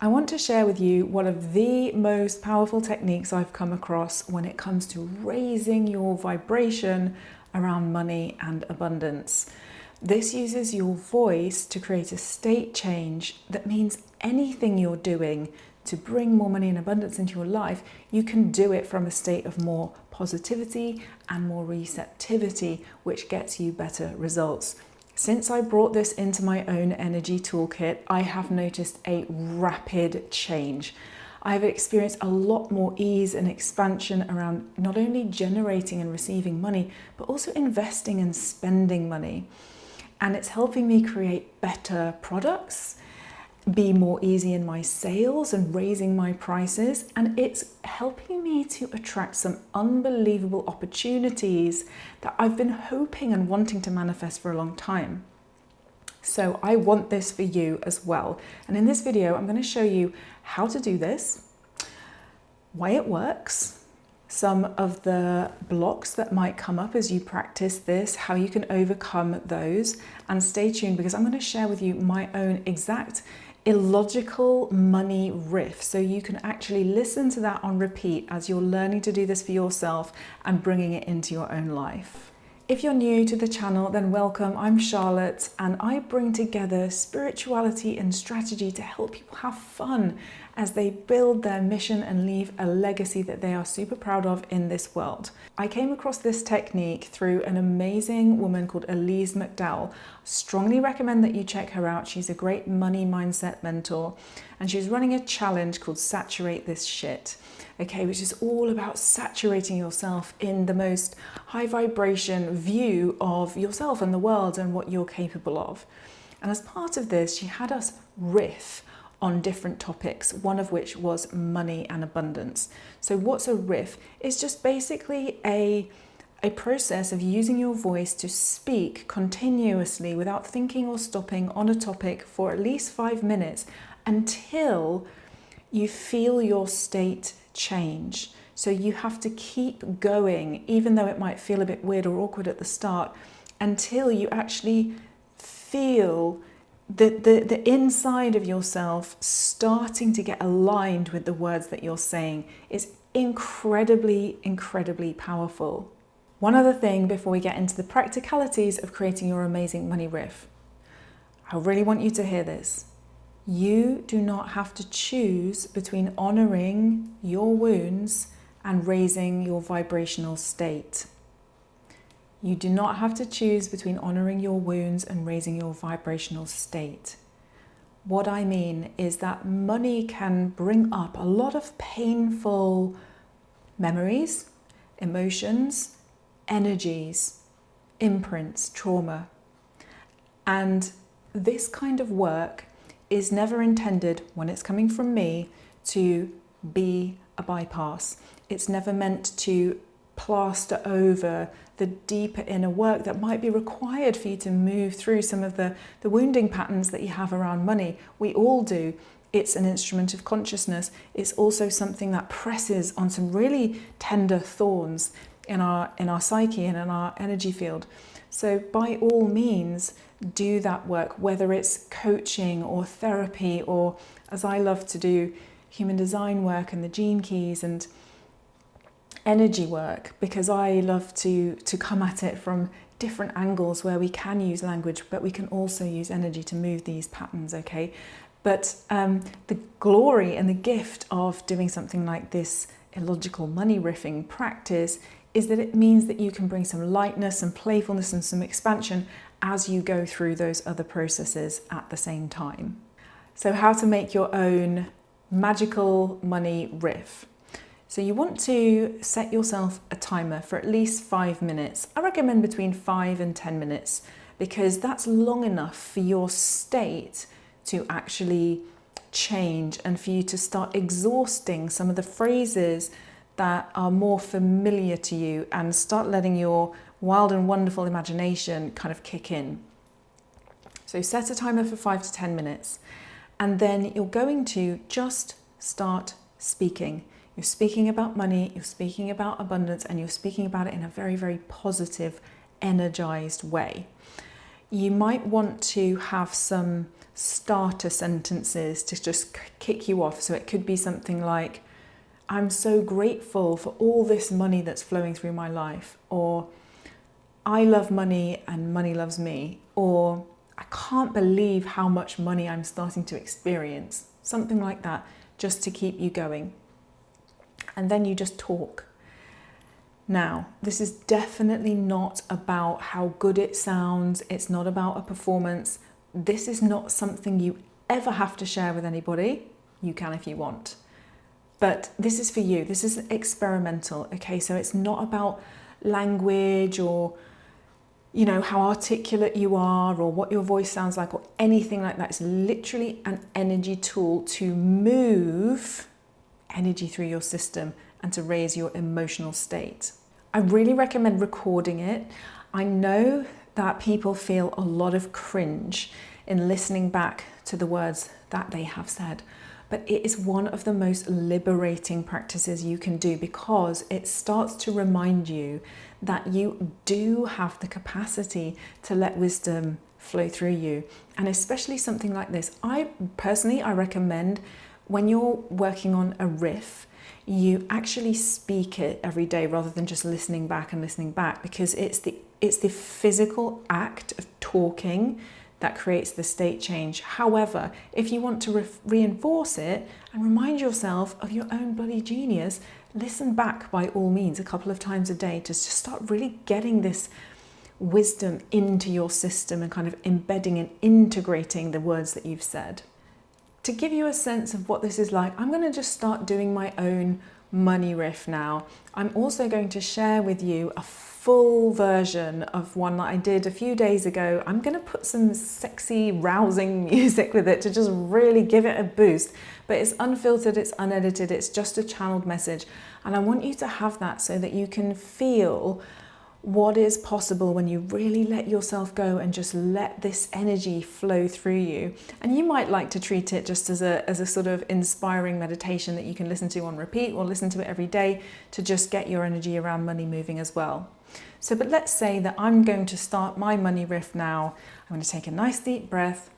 I want to share with you one of the most powerful techniques I've come across when it comes to raising your vibration around money and abundance. This uses your voice to create a state change that means anything you're doing to bring more money and abundance into your life, you can do it from a state of more positivity and more receptivity, which gets you better results. Since I brought this into my own energy toolkit, I have noticed a rapid change. I've experienced a lot more ease and expansion around not only generating and receiving money, but also investing and spending money. And it's helping me create better products, be more easy in my sales and raising my prices. And it's helping me to attract some unbelievable opportunities that I've been hoping and wanting to manifest for a long time. So I want this for you as well. And in this video, I'm going to show you how to do this, why it works, some of the blocks that might come up as you practice this, how you can overcome those, and stay tuned because I'm going to share with you my own exact illogical money riff, so you can actually listen to that on repeat as you're learning to do this for yourself and bringing it into your own life. If you're new to the channel, then welcome. I'm Charlotte and I bring together spirituality and strategy to help people have fun as they build their mission and leave a legacy that they are super proud of in this world. I came across this technique through an amazing woman called Elise McDowell. Strongly recommend that you check her out. She's a great money mindset mentor and she's running a challenge called Saturate This Shit. Okay, which is all about saturating yourself in the most high vibration view of yourself and the world and what you're capable of. And as part of this, she had us riff on different topics, one of which was money and abundance. So what's a riff? It's just basically a process of using your voice to speak continuously without thinking or stopping on a topic for at least 5 minutes until you feel your state change. So you have to keep going, even though it might feel a bit weird or awkward at the start, until you actually feel the inside of yourself starting to get aligned with the words that you're saying. Is incredibly, incredibly powerful. One other thing before we get into the practicalities of creating your amazing money riff. I really want you to hear this. You do not have to choose between honoring your wounds and raising your vibrational state. You do not have to choose between honoring your wounds and raising your vibrational state. What I mean is that money can bring up a lot of painful memories, emotions, energies, imprints, trauma. And this kind of work is never intended, when it's coming from me, to be a bypass. It's never meant to plaster over the deeper inner work that might be required for you to move through some of the wounding patterns that you have around money. We all do. It's an instrument of consciousness. It's also something that presses on some really tender thorns in our psyche and in our energy field. So by all means, do that work, whether it's coaching or therapy, or as I love to do, human design work and the gene keys and energy work, because I love to come at it from different angles where we can use language, but we can also use energy to move these patterns, okay? But the glory and the gift of doing something like this illogical money riffing practice is that it means that you can bring some lightness and playfulness and some expansion as you go through those other processes at the same time. So how to make your own magical money riff. So you want to set yourself a timer for at least 5 minutes. I recommend between 5 and 10 minutes because that's long enough for your state to actually change and for you to start exhausting some of the phrases that are more familiar to you and start letting your wild and wonderful imagination kind of kick in. So set a timer for 5 to 10 minutes and then you're going to just start speaking. You're speaking about money, you're speaking about abundance, and you're speaking about it in a very, very positive, energized way. you might want to have some starter sentences to just kick you off. So it could be something like, I'm so grateful for all this money that's flowing through my life, or I love money and money loves me, or I can't believe how much money I'm starting to experience. Something like that, just to keep you going. And then you just talk. Now, this is definitely not about how good it sounds. It's not about a performance. This is not something you ever have to share with anybody. You can if you want. But this is for you. This is experimental, okay? So it's not about language or, you know, how articulate you are or what your voice sounds like or anything like that. It's literally an energy tool to move energy through your system and to raise your emotional state. I really recommend recording it. I know that people feel a lot of cringe in listening back to the words that they have said, but it is one of the most liberating practices you can do, because it starts to remind you that you do have the capacity to let wisdom flow through you. And especially something like this, I recommend when you're working on a riff, you actually speak it every day rather than just listening back, because it's the physical act of talking that creates the state change. However, if you want to reinforce it and remind yourself of your own bloody genius, listen back by all means a couple of times a day to just start really getting this wisdom into your system and kind of embedding and integrating the words that you've said. To give you a sense of what this is like, I'm going to just start doing my own money riff now. I'm also going to share with you a full version of one that I did a few days ago. I'm going to put some sexy, rousing music with it to just really give it a boost. But it's unfiltered, it's unedited, it's just a channeled message. And I want you to have that so that you can feel what is possible when you really let yourself go and just let this energy flow through you. And you might like to treat it just as a sort of inspiring meditation that you can listen to on repeat, or listen to it every day to just get your energy around money moving as well. So, but let's say that I'm going to start my money riff now. I'm going to take a nice deep breath.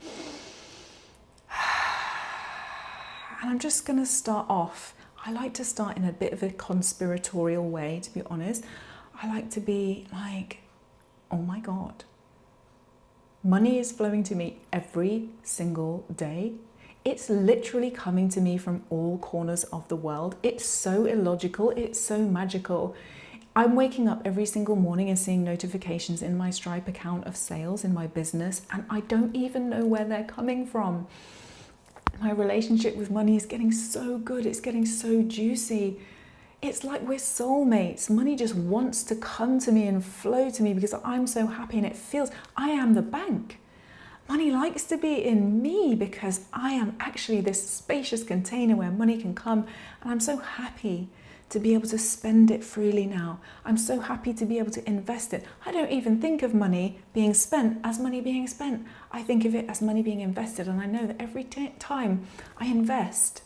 And I'm just going to start off. I like to start in a bit of a conspiratorial way, to be honest. I like to be like, oh my God, money is flowing to me every single day. It's literally coming to me from all corners of the world. It's so illogical. It's so magical. I'm waking up every single morning and seeing notifications in my Stripe account of sales in my business, and I don't even know where they're coming from. My relationship with money is getting so good. It's getting so juicy. It's like we're soulmates. Money just wants to come to me and flow to me because I'm so happy, and it feels I am the bank. Money likes to be in me because I am actually this spacious container where money can come, and I'm so happy to be able to spend it freely now. I'm so happy to be able to invest it. I don't even think of money being spent as money being spent. I think of it as money being invested, and I know that every time I invest,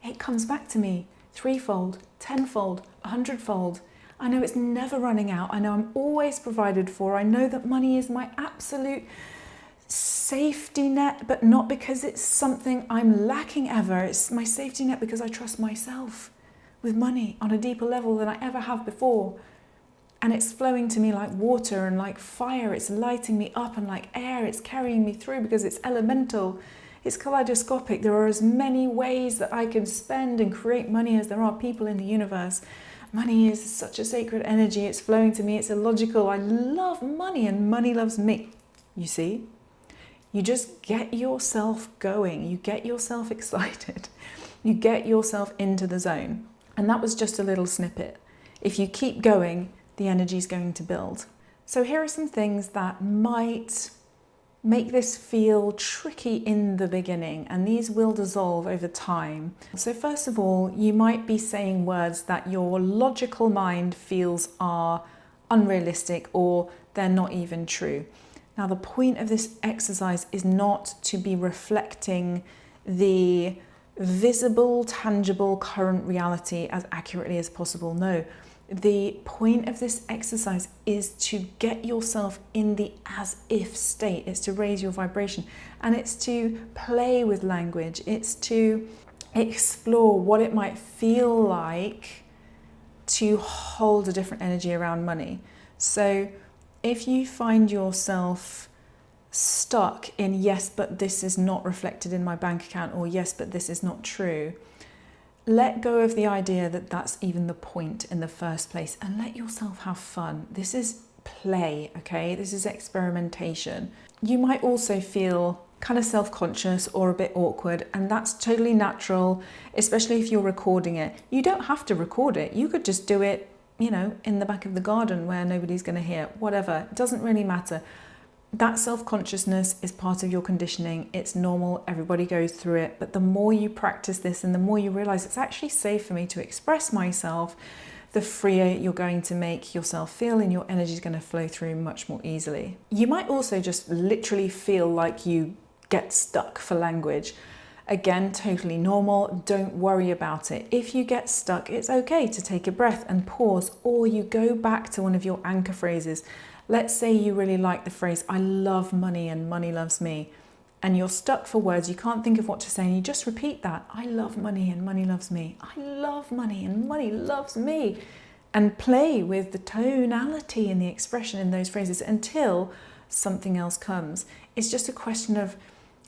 it comes back to me. Threefold, tenfold, 100-fold. I know it's never running out. I know I'm always provided for. I know that money is my absolute safety net, but not because it's something I'm lacking ever. It's my safety net because I trust myself with money on a deeper level than I ever have before. And it's flowing to me like water and like fire. It's lighting me up, and like air, it's carrying me through because it's elemental. It's kaleidoscopic. There are as many ways that I can spend and create money as there are people in the universe. Money is such a sacred energy. It's flowing to me. It's illogical. I love money, and money loves me. You see? You just get yourself going. You get yourself excited. You get yourself into the zone. And that was just a little snippet. If you keep going, the energy is going to build. So here are some things that might make this feel tricky in the beginning, and these will dissolve over time. So first of all, you might be saying words that your logical mind feels are unrealistic or they're not even true. Now, the point of this exercise is not to be reflecting the visible, tangible, current reality as accurately as possible. No, The point of this exercise is to get yourself in the as if state. It's to raise your vibration, and it's to play with language. It's to explore what it might feel like to hold a different energy around money. So if you find yourself stuck in yes, but this is not reflected in my bank account, or yes, but this is not true, let go of the idea that that's even the point in the first place, and let yourself have fun. This is play, okay? This is experimentation. You might also feel kind of self-conscious or a bit awkward, and that's totally natural, especially if you're recording it. You don't have to record it. You could just do it, in the back of the garden where nobody's going to hear, whatever. It doesn't really matter. That self-consciousness is part of your conditioning. It's normal. Everybody goes through it. But the more you practice this and the more you realize it's actually safe for me to express myself, the freer you're going to make yourself feel, and your energy is going to flow through much more easily. You might also just literally feel like you get stuck for language. Again, totally normal. Don't worry about it. If you get stuck, it's okay to take a breath and pause, or you go back to one of your anchor phrases. Let's say you really like the phrase, I love money and money loves me, and you're stuck for words, you can't think of what to say, and you just repeat that. I love money and money loves me. I love money and money loves me. And play with the tonality and the expression in those phrases until something else comes. It's just a question of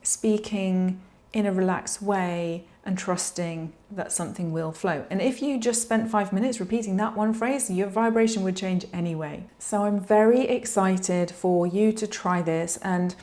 speaking in a relaxed way and trusting that something will flow. And if you just spent 5 minutes repeating that one phrase, your vibration would change anyway. So I'm very excited for you to try this. And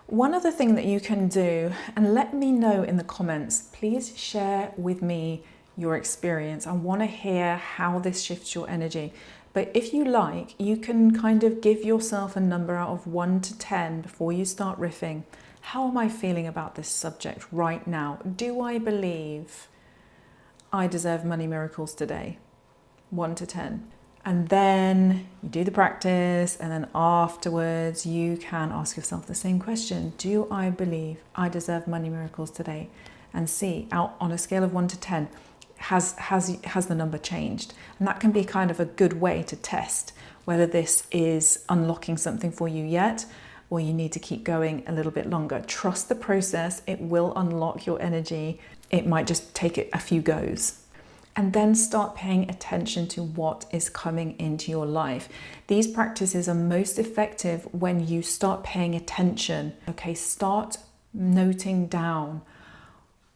one other thing that you can do, and let me know in the comments, please share with me your experience. I want to hear how this shifts your energy. But if you like, you can kind of give yourself a number out of 1 to 10 before you start riffing. How am I feeling about this subject right now? Do I believe I deserve money miracles today? 1 to 10. And then you do the practice, and then afterwards you can ask yourself the same question. Do I believe I deserve money miracles today? And see, out on a scale of 1 to 10, has the number changed? And that can be kind of a good way to test whether this is unlocking something for you yet, or you need to keep going a little bit longer. Trust the process. It will unlock your energy. It might just take it a few goes. And then start paying attention to what is coming into your life. These practices are most effective when you start paying attention. Okay, start noting down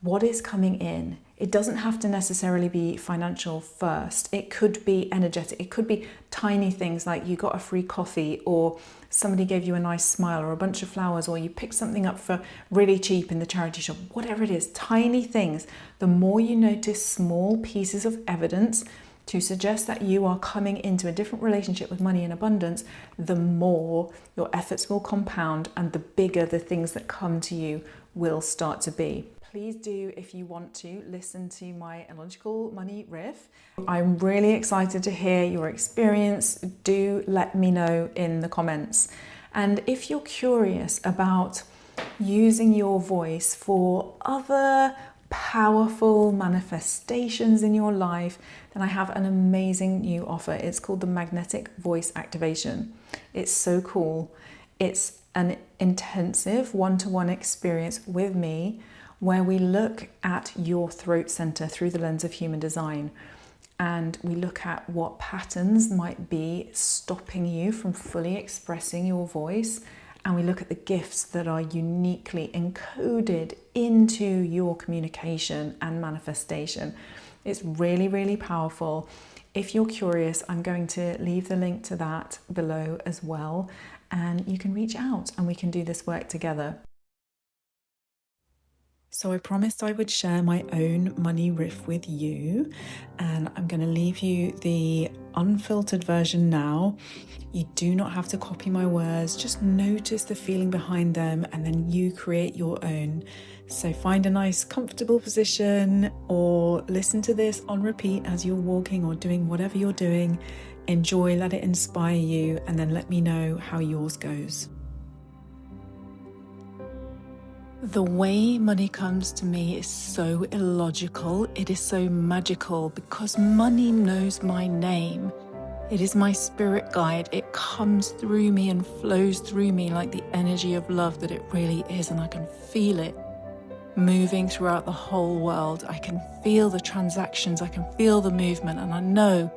what is coming in. It doesn't have to necessarily be financial first. It could be energetic. It could be tiny things like you got a free coffee, or somebody gave you a nice smile, or a bunch of flowers, or you picked something up for really cheap in the charity shop. Whatever it is, tiny things. The more you notice small pieces of evidence to suggest that you are coming into a different relationship with money and abundance, the more your efforts will compound, and the bigger the things that come to you will start to be. Please do, if you want to, listen to my Illogical Money Riff. I'm really excited to hear your experience. Do let me know in the comments. And if you're curious about using your voice for other powerful manifestations in your life, then I have an amazing new offer. It's called the Magnetic Voice Activation. It's so cool. It's an intensive one-to-one experience with me, where we look at your throat center through the lens of human design, and we look at what patterns might be stopping you from fully expressing your voice, and we look at the gifts that are uniquely encoded into your communication and manifestation. It's really, really powerful. If you're curious, I'm going to leave the link to that below as well, and you can reach out and we can do this work together. So I promised I would share my own money riff with you, and I'm going to leave you the unfiltered version now. You do not have to copy my words, just notice the feeling behind them, and then you create your own. So find a nice comfortable position, or listen to this on repeat as you're walking or doing whatever you're doing. Enjoy, let it inspire you, and then let me know how yours goes. The way money comes to me is so illogical, it is so magical, because money knows my name. It is my spirit guide. It comes through me and flows through me like the energy of love that it really is, and I can feel it moving throughout the whole world. I can feel the transactions, I can feel the movement, and I know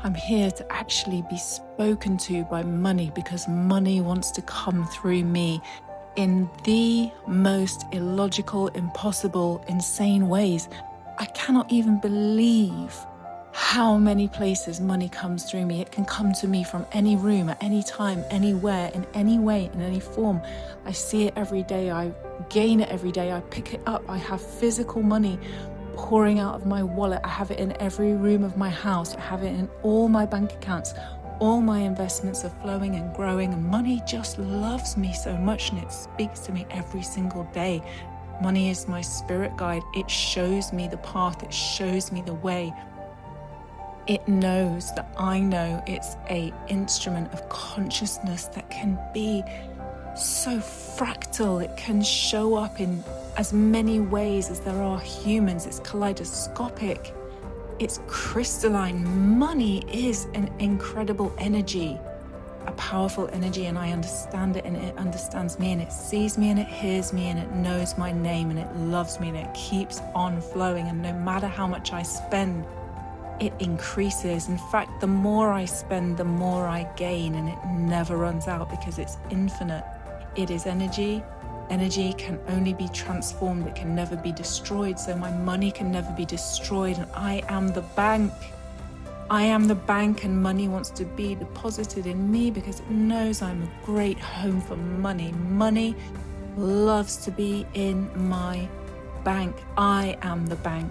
I'm here to actually be spoken to by money, because money wants to come through me in the most illogical, impossible, insane ways. I cannot even believe how many places money comes through me. It can come to me from any room, at any time, anywhere, in any way, in any form. I see it every day. I gain it every day. I pick it up. I have physical money pouring out of my wallet. I have it in every room of my house. I have it in all my bank accounts. All my investments are flowing and growing, and money just loves me so much, and it speaks to me every single day. Money is my spirit guide. It shows me the path. It shows me the way. It knows that I know it's an instrument of consciousness that can be so fractal. It can show up in as many ways as there are humans. It's kaleidoscopic. It's crystalline. Money is an incredible energy, a powerful energy, and I understand it, and it understands me, and it sees me, and it hears me, and it knows my name, and it loves me, and it keeps on flowing. And no matter how much I spend, it increases. In fact, the more I spend, the more I gain, and it never runs out because it's infinite. It is energy. Energy can only be transformed. It can never be destroyed. So my money can never be destroyed, and I am the bank. I am the bank, and money wants to be deposited in me because it knows I'm a great home for money. Money loves to be in my bank. I am the bank.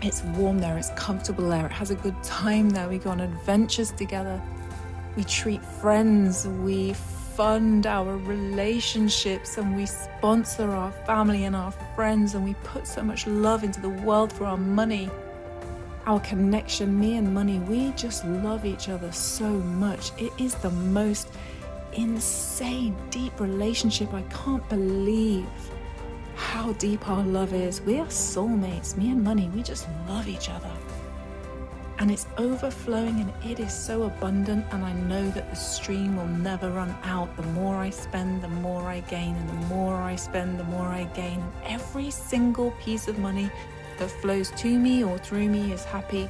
It's warm there, it's comfortable there, it has a good time there. We go on adventures together, we treat friends, we fund our relationships, and we sponsor our family and our friends, and we put so much love into the world for our money. Our connection, me and money, we just love each other so much. It is the most insane, deep relationship. I can't believe how deep our love is. We are soulmates. Me and money, we just love each other. And it's overflowing, and it is so abundant, and I know that the stream will never run out. The more I spend, the more I gain, and the more I spend, the more I gain. And every single piece of money that flows to me or through me is happy,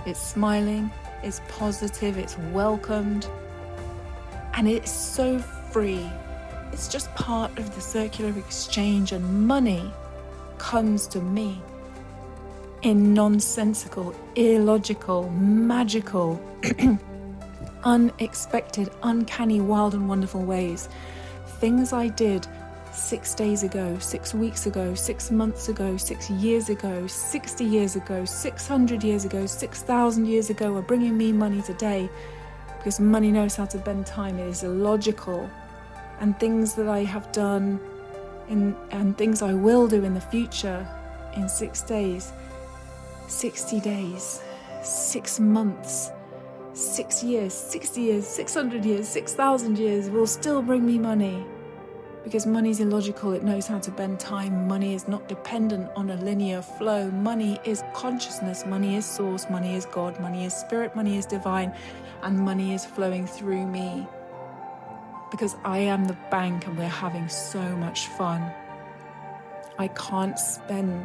it's smiling, it's positive, it's welcomed, and it's so free. It's just part of the circular exchange, and money comes to me in nonsensical, illogical, magical, unexpected, uncanny, wild and wonderful ways. Things I did 6 days ago, 6 weeks ago, 6 months ago, 6 years ago, 60 years ago, 600 years ago, 6,000 years ago are bringing me money today, because money knows how to bend time. It is illogical. And things that I have done and things I will do in the future in 6 days, 60 days, 6 months, 6 years, 60 years, 600 years, 6,000 years will still bring me money. Because money is illogical, it knows how to bend time. Money is not dependent on a linear flow. Money is consciousness, money is source, money is God, money is spirit, money is divine, and money is flowing through me. Because I am the bank, and we're having so much fun. I can't spend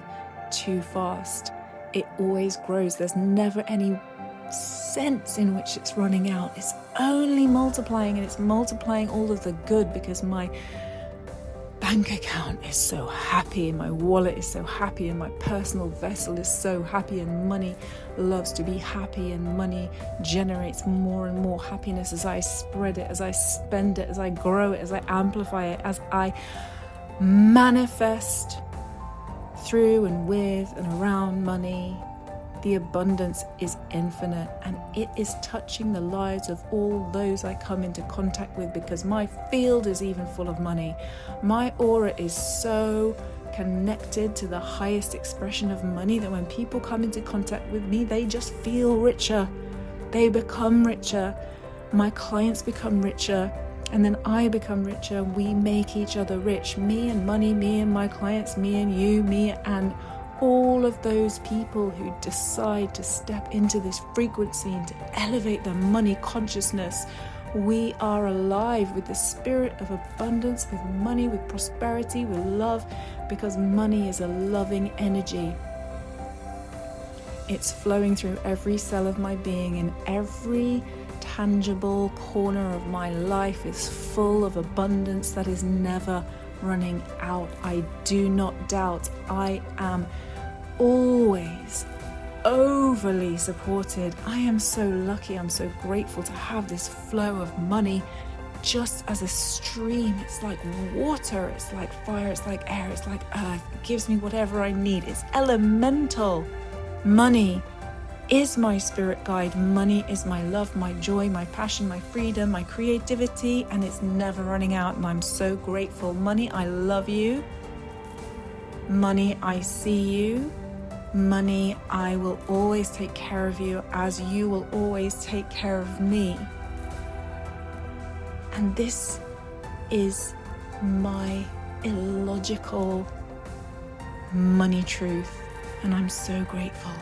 too fast. It always grows. There's never any sense in which it's running out. It's only multiplying, and it's multiplying all of the good, because my bank account is so happy, and my wallet is so happy, and my personal vessel is so happy, and money loves to be happy, and money generates more and more happiness as I spread it, as I spend it, as I grow it, as I amplify it, as I manifest through and with and around money. The abundance is infinite, and it is touching the lives of all those I come into contact with, because my field is even full of money. My aura is so connected to the highest expression of money that when people come into contact with me, they just feel richer. They become richer. My clients become richer, and then I become richer. We make each other rich. Me and money, me and my clients, me and you, me and all of those people who decide to step into this frequency and to elevate their money consciousness, we are alive with the spirit of abundance, with money, with prosperity, with love, because money is a loving energy. It's flowing through every cell of my being, and every tangible corner of my life is full of abundance that is never running out. I do not doubt. I am always overly supported. I am so lucky. I'm so grateful to have this flow of money just as a stream. It's like water, it's like fire, it's like air, it's like earth. It gives me whatever I need. It's elemental. Money is my spirit guide. Money is my love, my joy, my passion, my freedom, my creativity, and it's never running out, and I'm so grateful. Money, I love you. Money, I see you. Money, I will always take care of you as you will always take care of me. And this is my illogical money truth, and I'm so grateful.